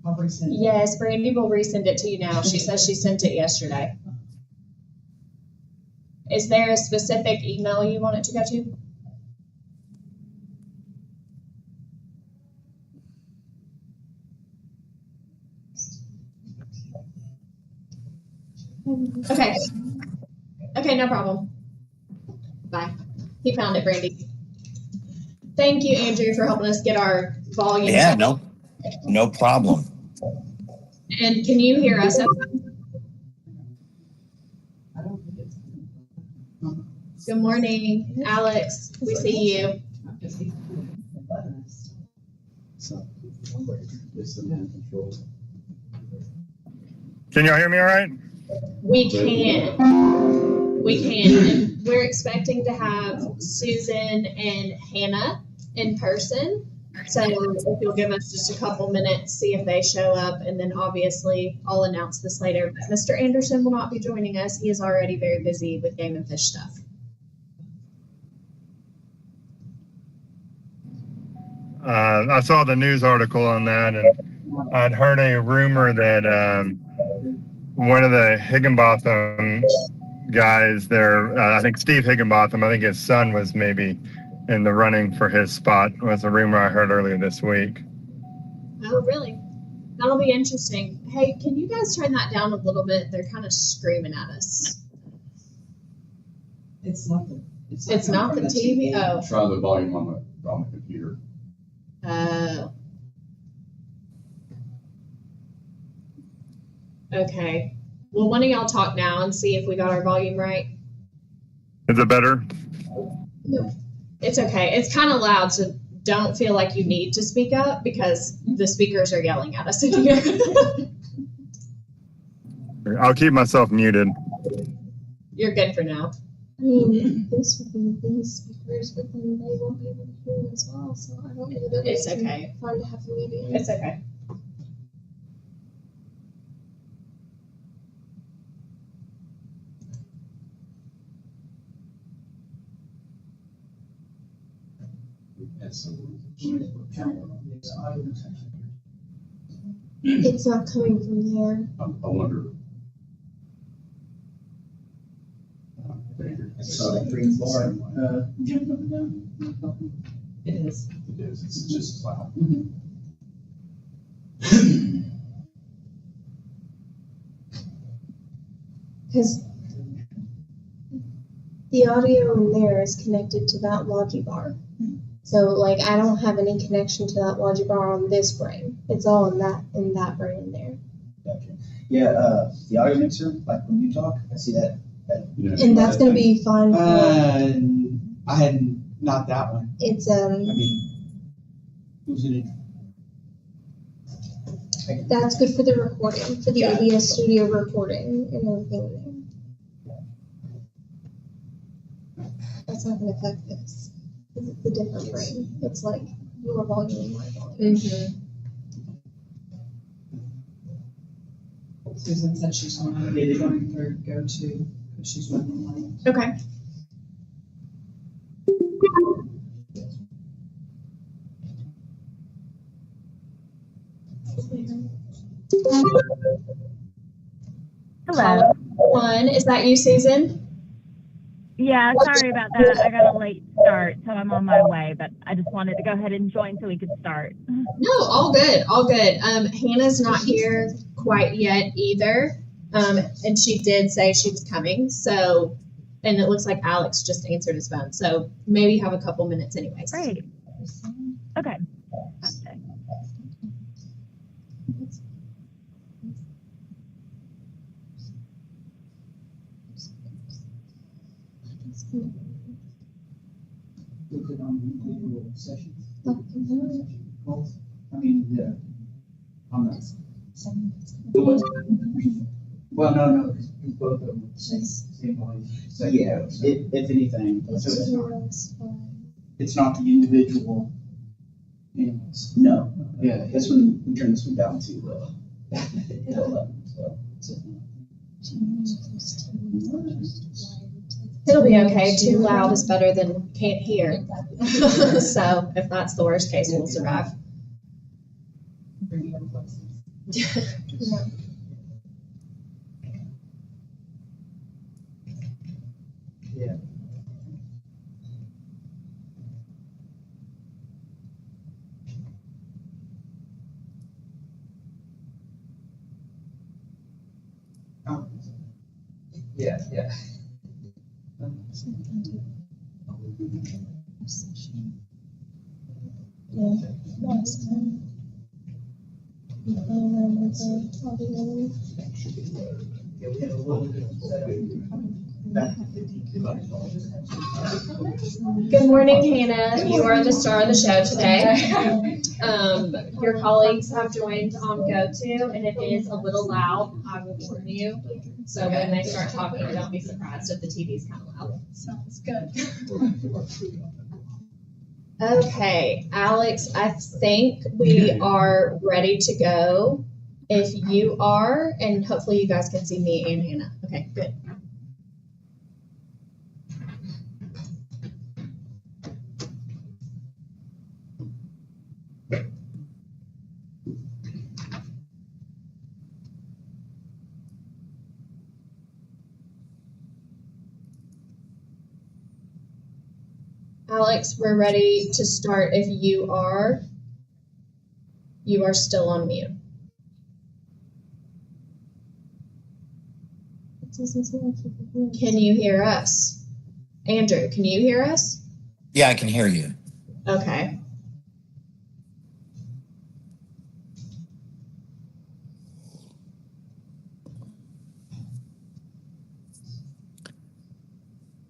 I'll resend it. Yes, Brandy will resend it to you now. She says she sent it yesterday. Is there a specific email you want it to go to? Okay. Okay, no problem. Bye. He found it, Brandy. Thank you, Andrew, for helping us get our volume. Yeah, no problem. And can you hear us? I don't think it's. Good morning, Alex. We see you. So. Can y'all hear me all right? We can. We can. And we're expecting to have Susan and Hannah in person. So if you'll give us just a couple minutes, see if they show up, and then obviously I'll announce this later. But Mr. Anderson will not be joining us. He is already very busy with Game and Fish stuff. I saw the news article on that, and I'd heard a rumor that one of the Higginbotham guys there, I think Steve Higginbotham, I think his son was maybe in the running for his spot, was a rumor I heard earlier this week. Oh, really? That'll be interesting. Hey, can you guys turn that down a little bit? They're kind of screaming at us. It's not the. It's not the TV? Oh. Try the volume on the computer. Okay. Well, one of y'all talk now and see if we got our volume right. Is it better? No. It's okay. It's kind of loud, so don't feel like you need to speak up because the speakers are yelling at us in here. I'll keep myself muted. You're good for now. I mean, this would be these speakers, but then they won't be able to hear you as well, so I don't know that It's okay. fun to have a meeting. It's okay. It's not coming from there. I wonder. It's 3 and 4. It is. It is. It's just loud. Because the audio in there is connected to that Logi bar. So, like, I don't have any connection to that Logi bar on this brain. It's all in that brain there. Gotcha. Yeah, the audio mixer, like when you talk, I see that. And that's going to be fine. I had not that one. It's, I mean, who's in it? that's good for the recording, for the OBS studio recording and everything there. That's not going to affect this. Because it's a different brain. It's like your volume and my volume. Susan said she's going to go to, because she's running late. Okay. Hello. One, is that you, Susan? Yeah, sorry about that. I got a late start, so I'm on my way, but I just wanted to go ahead and join so we could start. No, all good, all good. Hannah's not here quite yet either, and she did say she was coming, so, and it looks like Alex just answered his phone, so maybe have a couple minutes anyways. Great. Okay. Is it on individual sessions? Calls? I mean, yeah. On that. Well, no, because both of them same volume. So yeah, if anything, so it's not the individual animals. No. Yeah, this one, we turn this one down to 11. So. It'll be okay. Too loud is better than can't hear. So if that's the worst case, we'll survive. No. Yeah. Oh. Yeah, yeah. Yeah, last time. Yeah, Yeah, we had a little bit of back to Good morning, Hannah. You are the star of the show today. Your colleagues have joined on GoTo, and it is a little loud. I will warn you. So when they start talking, don't be surprised if the TV's kind of loud. Sounds good. Okay, Alex, I think we are ready to go. If you are, and hopefully you guys can see me and Hannah. Okay, good. Alex, we're ready to start. If you are still on mute. Can you hear us? Andrew, can you hear us? Yeah, I can hear you. Okay.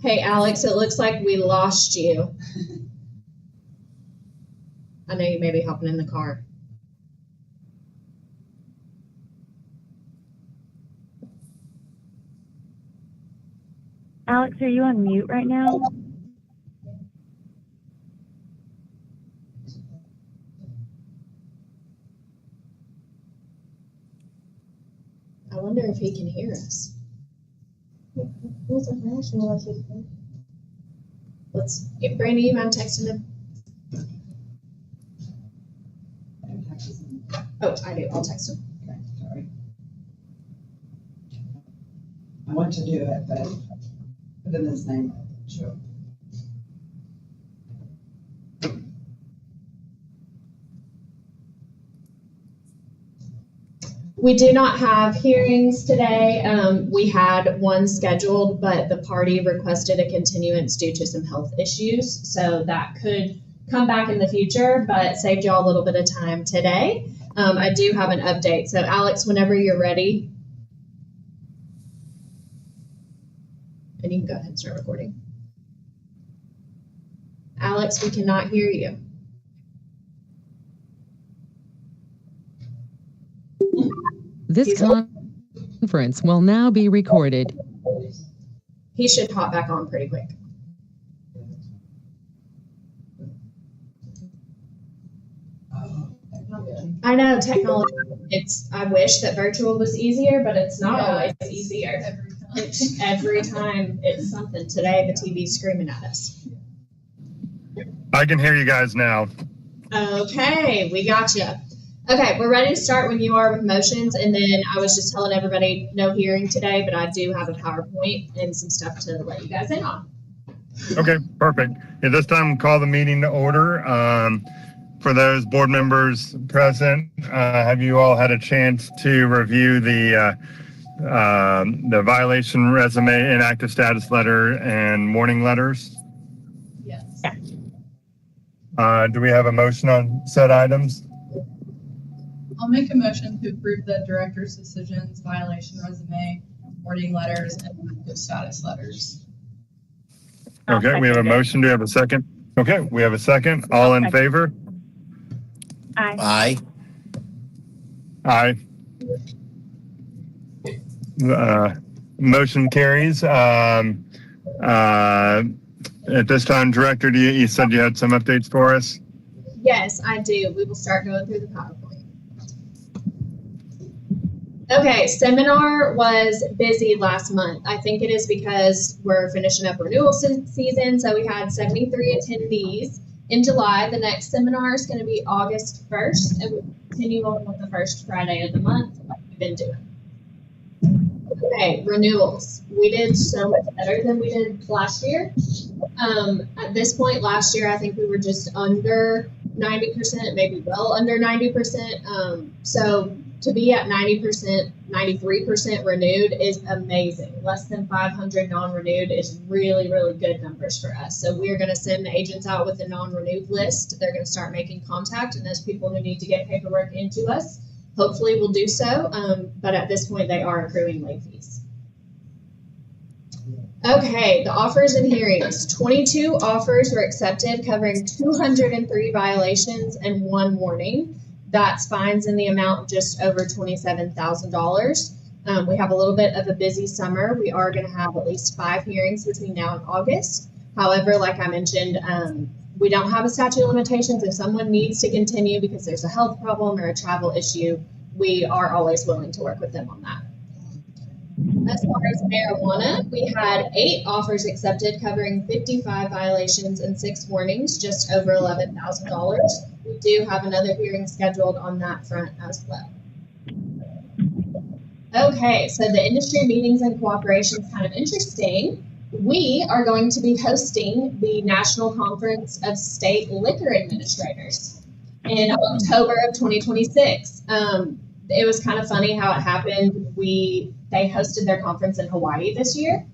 Hey, Alex, it looks like we lost you. I know you may be hopping in the car. Alex, are you on mute right now? I wonder if he can hear us. Let's get Brandy, you mind texting him? Oh, I do. I'll text him. Okay, sorry. I went to do it, but put in his name. Sure. We do not have hearings today. We had one scheduled, but the party requested a continuance due to some health issues. So that could come back in the future, but saved y'all a little bit of time today. I do have an update. So Alex, whenever you're ready, and you can go ahead and start recording. Alex, we cannot hear you. This conference will now be recorded. He should hop back on pretty quick. I know technology. I wish that virtual was easier, but it's not always easier. Every time it's something. Today the TV's screaming at us. I can hear you guys now. Okay, we got you. Okay, we're ready to start when you are with motions, and then I was just telling everybody no hearing today, but I do have a PowerPoint and some stuff to let you guys in on. Okay, perfect. At this time, call the meeting to order. For those board members present, have you all had a chance to review the violation resume, inactive status letter, and warning letters? Yes. Do we have a motion on said items? I'll make a motion to approve the director's decisions, violation resume, warning letters, and good status letters. Okay, we have a motion. Do we have a second? Okay, we have a second. All in favor? Aye. Aye. Aye. Motion carries. At this time, Director, you said you had some updates for us? Yes, I do. We will start going through the PowerPoint. Okay, seminar was busy last month. I think it is because we're finishing up renewal season, so we had 73 attendees. In July, the next seminar is going to be August 1st, and we'll continue on with the first Friday of the month like we've been doing. Okay, renewals. We did so much better than we did last year. At this point last year, I think we were just under 90%, maybe well under 90%. So to be at 90%, 93% renewed is amazing. Less than 500 non-renewed is really, really good numbers for us. So we're going to send the agents out with a non-renewed list. They're going to start making contact, and those people who need to get paperwork into us, hopefully will do so. But at this point, they are accruing late fees. Okay, the offers and hearings. 22 offers were accepted, covering 203 violations and 1 warning. That's fines in the amount of just over $27,000. We have a little bit of a busy summer. We are going to have at least 5 hearings between now and August. However, like I mentioned, we don't have a statute of limitations. If someone needs to continue because there's a health problem or a travel issue, we are always willing to work with them on that. As far as marijuana, we had 8 offers accepted covering 55 violations and 6 warnings, just over $11,000. We do have another hearing scheduled on that front as well. Okay, so the industry meetings and cooperation is kind of interesting. We are going to be hosting the National Conference of State Liquor Administrators in October of 2026. It was kind of funny how it happened. They hosted their conference in Hawaii this year,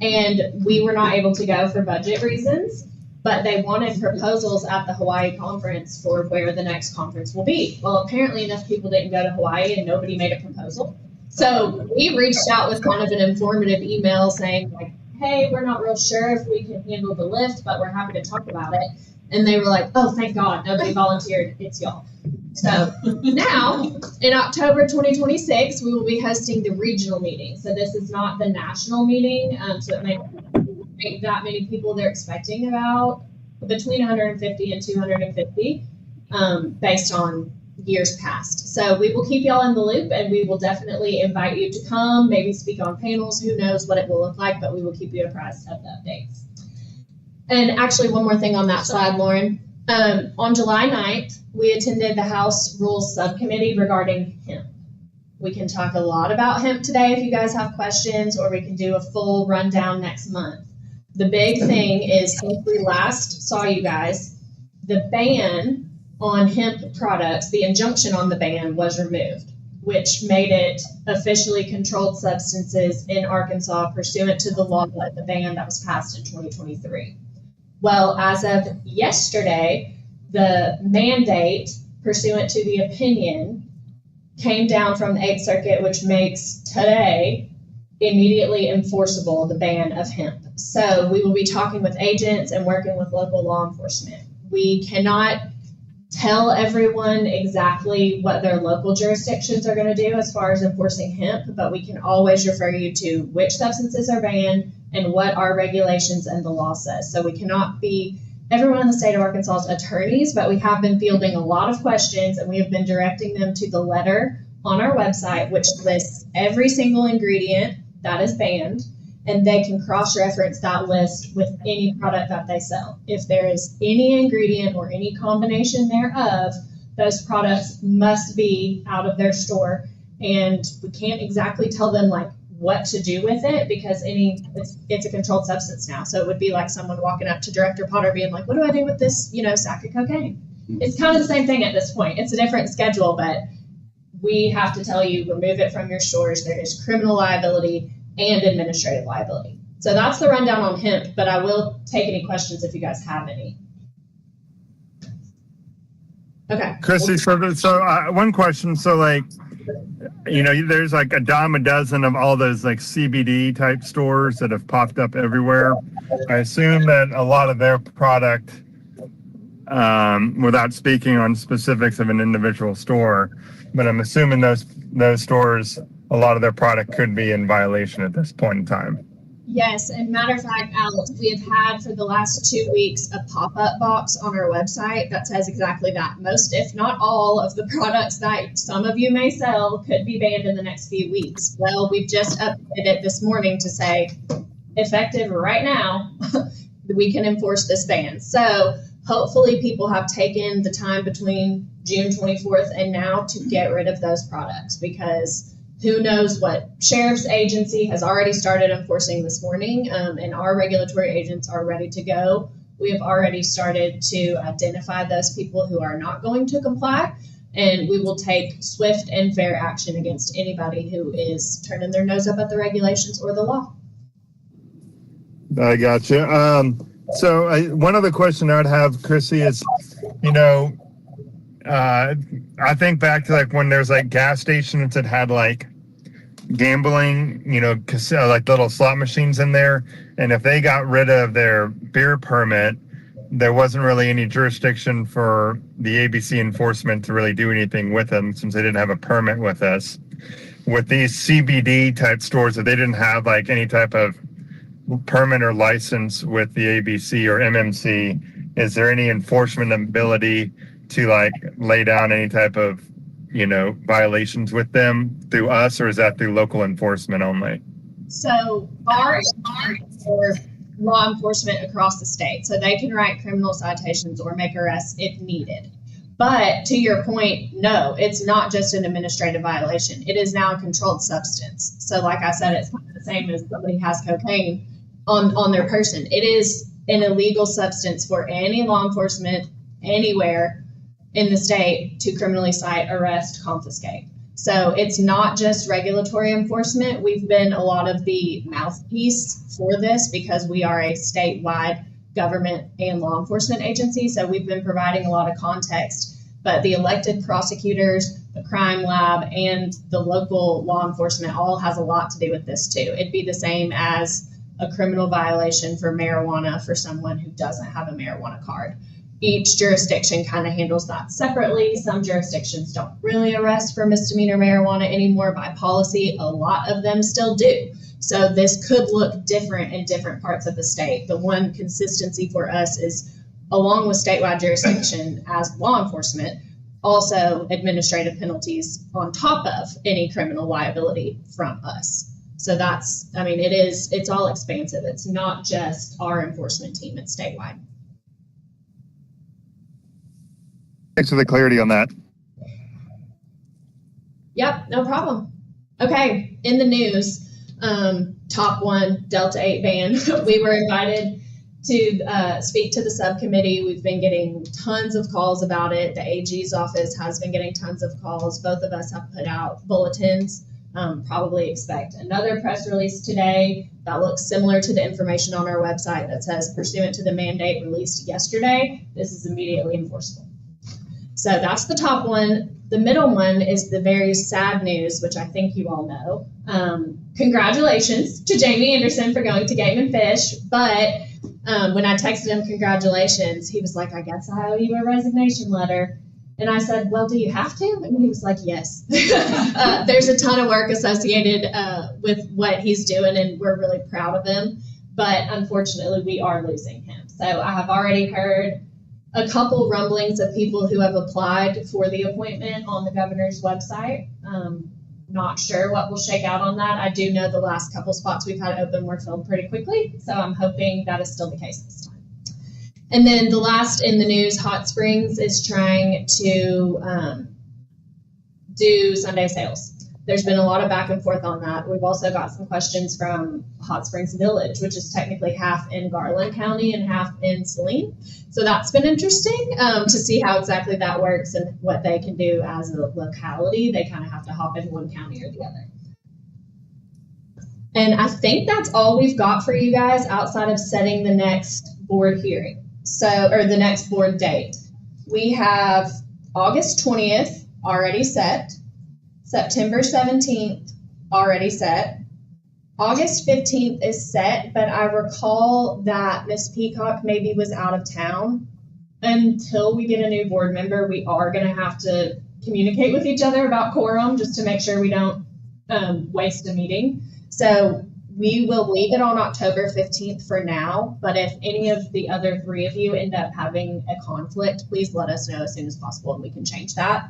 and we were not able to go for budget reasons, but they wanted proposals at the Hawaii conference for where the next conference will be. Well, apparently enough people didn't go to Hawaii and nobody made a proposal. So we reached out with kind of an informative email saying like, hey, we're not real sure if we can handle the lift, but we're happy to talk about it. And they were like, oh, thank God, nobody volunteered, it's y'all. So now, in October 2026, we will be hosting the regional meeting. So this is not the national meeting, so it may not be that many people. They're expecting about between 150 and 250 based on years past. So we will keep y'all in the loop, and we will definitely invite you to come, maybe speak on panels. Who knows what it will look like, but we will keep you apprised of the updates. And actually, one more thing on that slide, Lauren. On July 9th, we attended the House Rules Subcommittee regarding hemp. We can talk a lot about hemp today if you guys have questions, or we can do a full rundown next month. The big thing is, since we last saw you guys, the ban on hemp products, the injunction on the ban was removed, which made it officially controlled substances in Arkansas pursuant to the law that the ban that was passed in 2023. Well, as of yesterday, the mandate pursuant to the opinion came down from the 8th Circuit, which makes today immediately enforceable the ban of hemp. So we will be talking with agents and working with local law enforcement. We cannot tell everyone exactly what their local jurisdictions are going to do as far as enforcing hemp, but we can always refer you to which substances are banned and what our regulations and the law says. So we cannot be everyone in the state of Arkansas's attorneys, but we have been fielding a lot of questions, and we have been directing them to the letter on our website, which lists every single ingredient that is banned, and they can cross-reference that list with any product that they sell. If there is any ingredient or any combination thereof, those products must be out of their store, and we can't exactly tell them like what to do with it because it's a controlled substance now. So it would be like someone walking up to Director Potter being like, what do I do with this, sack of cocaine? It's kind of the same thing at this point. It's a different schedule, but we have to tell you, remove it from your stores. There is criminal liability and administrative liability. So that's the rundown on hemp, but I will take any questions if you guys have any. Okay. Chrissy, so one question. So like, there's like a dime a dozen of all those like CBD type stores that have popped up everywhere. I assume that a lot of their product, without speaking on specifics of an individual store, but I'm assuming those stores, a lot of their product could be in violation at this point in time. Yes, and matter of fact, Alex, we have had for the last 2 weeks a pop-up box on our website that says exactly that. Most, if not all, of the products that some of you may sell could be banned in the next few weeks. Well, we've just updated it this morning to say, effective right now, we can enforce this ban. So hopefully people have taken the time between June 24th and now to get rid of those products, because who knows what sheriff's agency has already started enforcing this morning, and our regulatory agents are ready to go. We have already started to identify those people who are not going to comply, and we will take swift and fair action against anybody who is turning their nose up at the regulations or the law. I got you. One other question I'd have, Chrissy, is, I think back to like when there's like gas stations that had like gambling, like little slot machines in there, and if they got rid of their beer permit, there wasn't really any jurisdiction for the ABC enforcement to really do anything with them since they didn't have a permit with us. With these CBD type stores, if they didn't have like any type of permit or license with the ABC or MMC, is there any enforcement ability to like lay down any type of violations with them through us, or is that through local enforcement only? So our for law enforcement across the state, so they can write criminal citations or make arrests if needed. But to your point, no, it's not just an administrative violation. It is now a controlled substance. So like I said, it's kind of the same as somebody has cocaine on their person. It is an illegal substance for any law enforcement anywhere in the state to criminally cite, arrest, confiscate. So it's not just regulatory enforcement. We've been a lot of the mouthpiece for this because we are a statewide government and law enforcement agency. So we've been providing a lot of context, but the elected prosecutors, the crime lab, and the local law enforcement all has a lot to do with this too. It'd be the same as a criminal violation for marijuana for someone who doesn't have a marijuana card. Each jurisdiction kind of handles that separately. Some jurisdictions don't really arrest for misdemeanor marijuana anymore by policy. A lot of them still do. So this could look different in different parts of the state. The one consistency for us is, along with statewide jurisdiction as law enforcement, also administrative penalties on top of any criminal liability from us. So it's all expansive. It's not just our enforcement team, it's statewide. Thanks for the clarity on that. Yep, no problem. Okay, in the news, top one, Delta 8 ban. We were invited to speak to the subcommittee. We've been getting tons of calls about it. The AG's office has been getting tons of calls. Both of us have put out bulletins. Probably expect another press release today that looks similar to the information on our website that says, pursuant to the mandate released yesterday, this is immediately enforceable. So that's the top one. The middle one is the very sad news, which I think you all know. Congratulations to Jamie Anderson for going to Game and Fish. But when I texted him congratulations, he was like, I guess I owe you a resignation letter. And I said, well, do you have to? And he was like, yes. There's a ton of work associated with what he's doing, and we're really proud of him. But unfortunately, we are losing him. So I have already heard a couple rumblings of people who have applied for the appointment on the governor's website. Not sure what will shake out on that. I do know the last couple spots we've had open were filled pretty quickly, so I'm hoping that is still the case this time. And then the last in the news, Hot Springs is trying to do Sunday sales. There's been a lot of back and forth on that. We've also got some questions from Hot Springs Village, which is technically half in Garland County and half in Saline. So that's been interesting to see how exactly that works and what they can do as a locality. They kind of have to hop in one county or the other. And I think that's all we've got for you guys outside of setting the next board hearing. Or the next board date. We have August 20th already set. September 17th already set. August 15th is set, but I recall that Miss Peacock maybe was out of town. Until we get a new board member, we are going to have to communicate with each other about quorum just to make sure we don't waste a meeting. So we will leave it on October 15th for now, but if any of the other three of you end up having a conflict, please let us know as soon as possible and we can change that.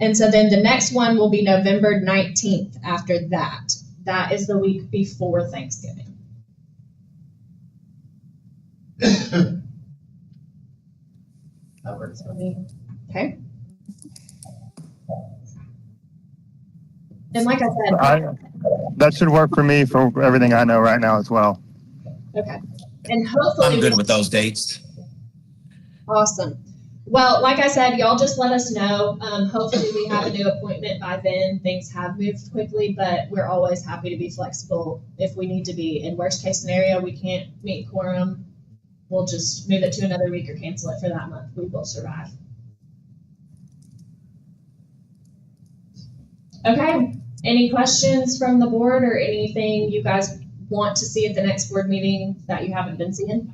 And so then the next one will be November 19th after that. That is the week before Thanksgiving. That works for me. Okay. And like I said, That should work for me for everything I know right now as well. okay. And hopefully, I'm good with those dates. awesome. Well, like I said, y'all just let us know. Hopefully we have a new appointment by then. Things have moved quickly, but we're always happy to be flexible if we need to be. In worst case scenario, we can't meet quorum. We'll just move it to another week or cancel it for that month. We will survive. Okay. Any questions from the board or anything you guys want to see at the next board meeting that you haven't been seeing?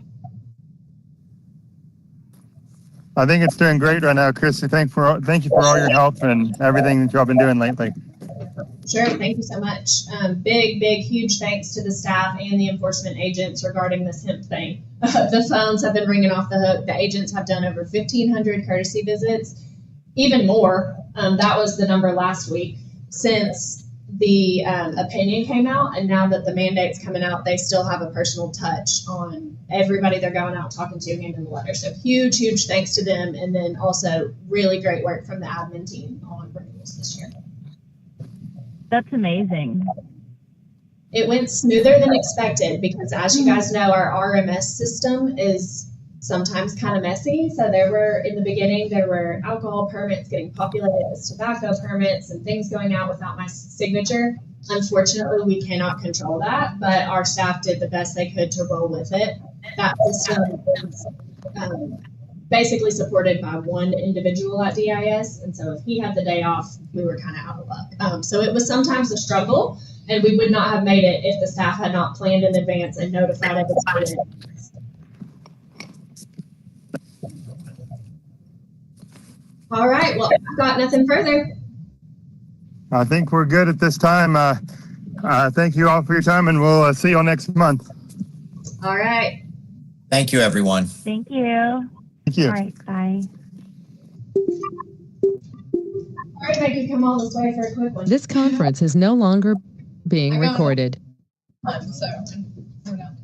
I think it's doing great right now, Christy. Thank you for all your help and everything that y'all been doing lately. Sure, thank you so much. Big, huge thanks to the staff and the enforcement agents regarding this hemp thing. The phones have been ringing off the hook. The agents have done over 1,500 courtesy visits, even more. That was the number last week. Since the opinion came out, and now that the mandate's coming out, they still have a personal touch on everybody they're going out talking to, handing the letter. So huge thanks to them, and then also really great work from the admin team on renewals this year. That's amazing. It went smoother than expected because, as you guys know, our RMS system is sometimes kind of messy. So in the beginning, there were alcohol permits getting populated with tobacco permits and things going out without my signature. Unfortunately, we cannot control that, but our staff did the best they could to roll with it. That system is basically supported by one individual at DIS, and so if he had the day off, we were kind of out of luck. So it was sometimes a struggle, and we would not have made it if the staff had not planned in advance and notified everybody. All right, well, I've got nothing further. I think we're good at this time. Thank you all for your time, and we'll see you all next month. All right. Thank you, everyone. Thank you. Thank you. All right, bye. All right, I could come all this way for a quick one. This conference is no longer being recorded. So we're done.